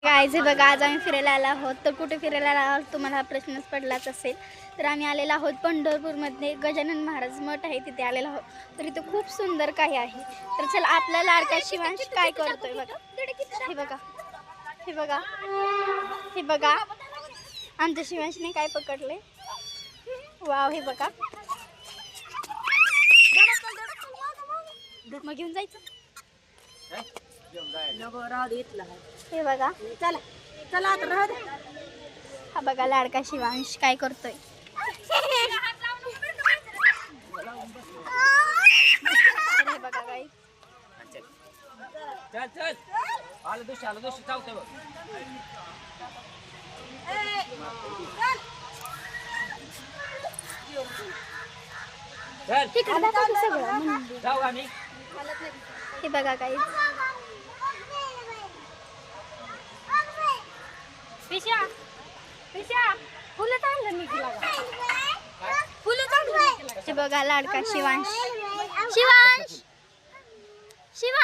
Guys हे बघा, आज आम्ही फिरायला आलो आहोत. तर कुठे फिरायला आलो आहोत तुम्हाला हा प्रश्नच पडलाच असेल. तर आम्ही आलेलो आहोत पंढरपूरमध्ये गजानन महाराज मठ आहे तिथे आलेलो आहोत. तर इथं खूप सुंदर काही आहे. तर चला आपला लाडका शिवांश काय करतोय बघा. हे बघा, हे बघा, हे बघा, आमच्या शिवांशने काय पकडले. वाव, हे बघा. मग घेऊन जायचं. हे बघा, चला चला आता राहू दे. हा बघा लाडका शिवांश काय करतोय. हे बघा गाईस. चल चल आलं दुसरं चावतंय बघ. चल तिकडे दाखव सगळं मंदिर. जाऊ आम्ही. हे बघा गाईस. पिशा पिशा फुलं चांगलं निघला फुलं चांगलं. हे बघा लाडका शिवांश. शिवांश, शिवांश.